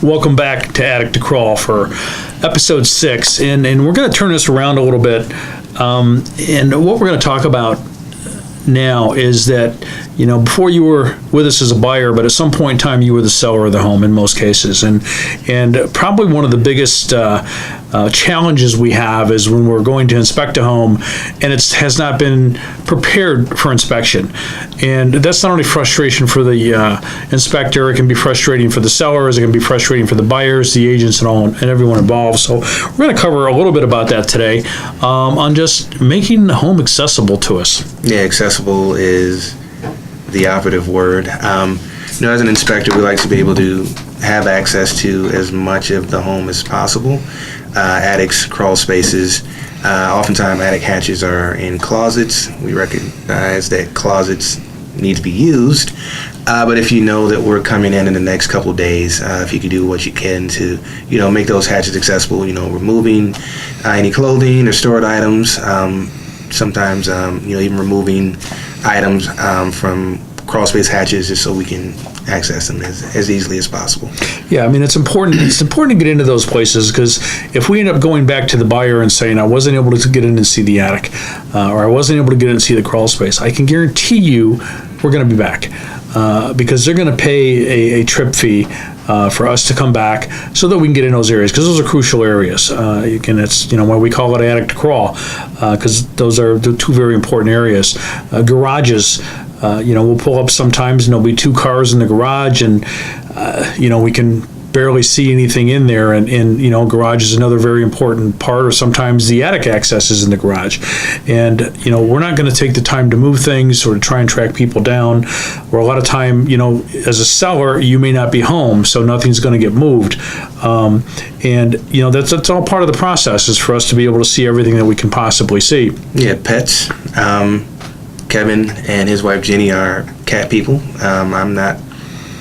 Welcome back to Attic to Crawl for episode 6, and we're going to turn this around a little bit. And what we're going to talk about now is that, you know, before you were with us as a buyer, but at some point in time you were the seller of the home in most cases, and probably one of the biggest challenges we have is when we're going to inspect a home and it has not been prepared for inspection. And that's not only frustration for the inspector, it can be frustrating for the sellers, it can be frustrating for the buyers, the agents, and everyone involved. So we're going to cover a little bit about that today on just making the home accessible to us. Yeah, accessible is the operative word. As an inspector, we like to be able to have access to as much of the home as possible. Attics, crawl spaces. Oftentimes, attic hatches are in closets. We recognize that closets need to be used. But if you know that we're coming in the next couple of days, if you can do what you can to, make those hatches accessible, removing any clothing or stored items. Sometimes, even removing items from crawl space hatches just so we can access them as easily as possible. Yeah, I mean, it's important to get into those places, because if we end up going back to the buyer and saying, I wasn't able to get in and see the attic, or I wasn't able to get in and see the crawl space, I can guarantee you we're going to be back, because they're going to pay a trip fee for us to come back so that we can get in those areas, because those are crucial areas. It's why we call it attic to crawl, because those are the two very important areas. Garages, we'll pull up sometimes and there'll be 2 cars in the garage, and we can barely see anything in there, and garage is another very important part, or sometimes the attic access is in the garage. And we're not going to take the time to move things or to try and track people down, or a lot of time, as a seller, you may not be home, so nothing's going to get moved. That's all part of the process, is for us to be able to see everything that we can possibly see. Yeah, pets. Kevin and his wife Jenny are cat people. I'm not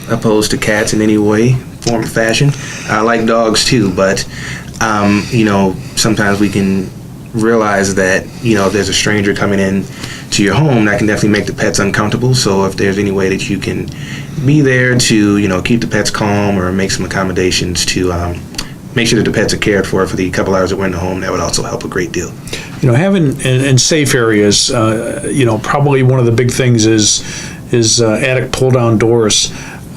opposed to cats in any way, form, or fashion. I like dogs too, but sometimes we can realize that if there's a stranger coming in to your home, that can definitely make the pets uncomfortable. So if there's any way that you can be there to keep the pets calm, or make some accommodations to make sure that the pets are cared for the couple hours that we're in the home, that would also help a great deal. Having in safe areas, probably one of the big things is attic pull down doors.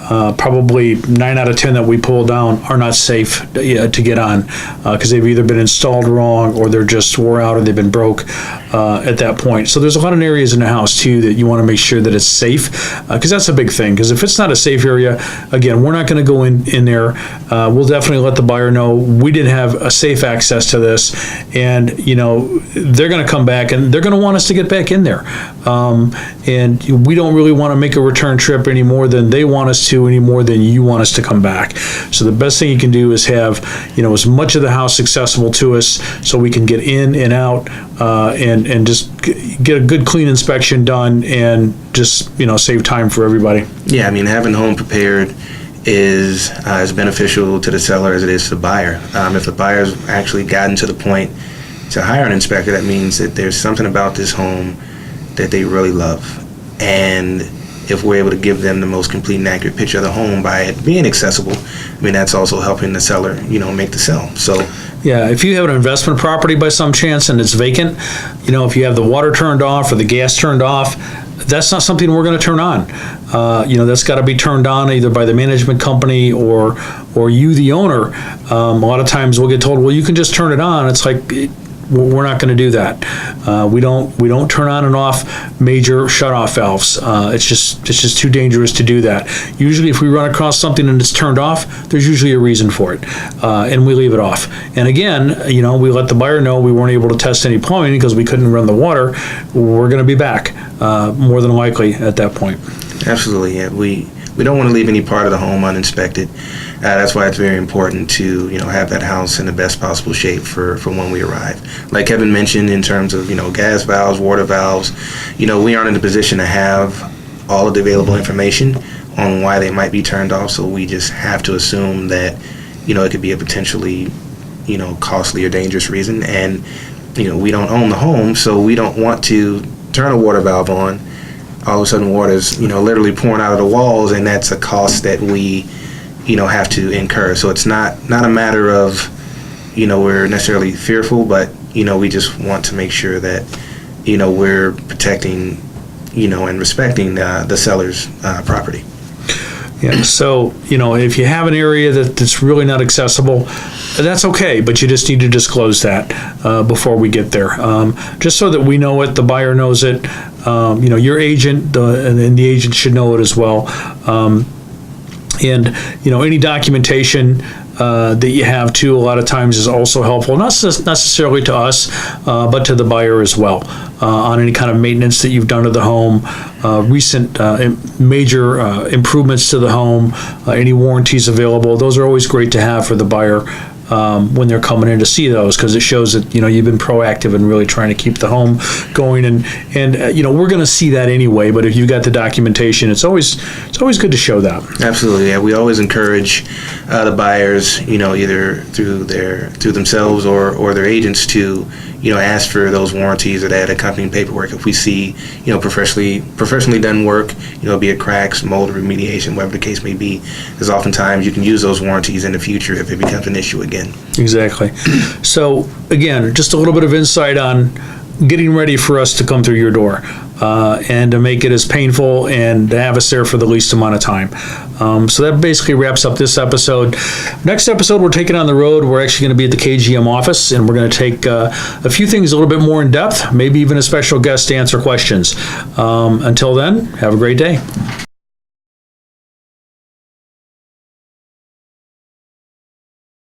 Probably 9 out of 10 that we pull down are not safe to get on, because they've either been installed wrong, or they're just wore out, or they've been broke at that point. So there's a lot of areas in the house too that you want to make sure that it's safe, because that's a big thing. Because if it's not a safe area, again, we're not going to go in there. We'll definitely let the buyer know we didn't have a safe access to this, and they're going to come back and they're going to want us to get back in there. And we don't really want to make a return trip any more than they want us to, any more than you want us to come back. So the best thing you can do is have as much of the house accessible to us, so we can get in and out, and just get a good clean inspection done, and just save time for everybody. Yeah, I mean, having home prepared is as beneficial to the seller as it is to the buyer. If the buyer's actually gotten to the point to hire an inspector, that means that there's something about this home that they really love. And if we're able to give them the most complete and accurate picture of the home by it being accessible, I mean, that's also helping the seller, make the sale. So yeah, if you have an investment property by some chance and it's vacant, if you have the water turned off or the gas turned off, that's not something we're going to turn on. That's got to be turned on either by the management company or you, the owner. A lot of times we'll get told, well, you can just turn it on. It's like, we're not going to do that. We don't turn on and off major shutoff valves. It's just too dangerous to do that. Usually, if we run across something and it's turned off, there's usually a reason for it, and we leave it off. And again, we let the buyer know we weren't able to test any plumbing because we couldn't run the water. We're going to be back more than likely at that point. Absolutely, yeah. We don't want to leave any part of the home uninspected. That's why it's very important to have that house in the best possible shape for when we arrive. Like Kevin mentioned, in terms of gas valves, water valves, we aren't in a position to have all of the available information on why they might be turned off. So we just have to assume that it could be a potentially costly or dangerous reason. And we don't own the home, so we don't want to turn a water valve on. All of a sudden, water's literally pouring out of the walls, and that's a cost that we have to incur. So it's not a matter of, we're necessarily fearful, but, we just want to make sure that, we're protecting, and respecting the seller's property. Yeah, so, if you have an area that's really not accessible, that's okay, but you just need to disclose that before we get there. Just so that we know it, the buyer knows it, your agent, and the agent should know it as well. And any documentation that you have too, a lot of times is also helpful, not necessarily to us, but to the buyer as well, on any kind of maintenance that you've done to the home, recent major improvements to the home, any warranties available. Those are always great to have for the buyer when they're coming in to see those, because it shows that you've been proactive in really trying to keep the home going, and we're going to see that anyway. But if you've got the documentation, it's always good to show that. Absolutely, yeah. We always encourage the buyers, either through themselves or their agents to ask for those warranties or that accompanying paperwork. If we see professionally done work, be it cracks, mold remediation, whatever the case may be, because oftentimes you can use those warranties in the future if it becomes an issue again. Exactly. So again, just a little bit of insight on getting ready for us to come through your door, and to make it as painful and to have us there for the least amount of time. So that basically wraps up this episode. Next episode, we're taking on the road. We're actually going to be at the KGM office, and we're going to take a few things a little bit more in depth, maybe even a special guest to answer questions. Until then, have a great day.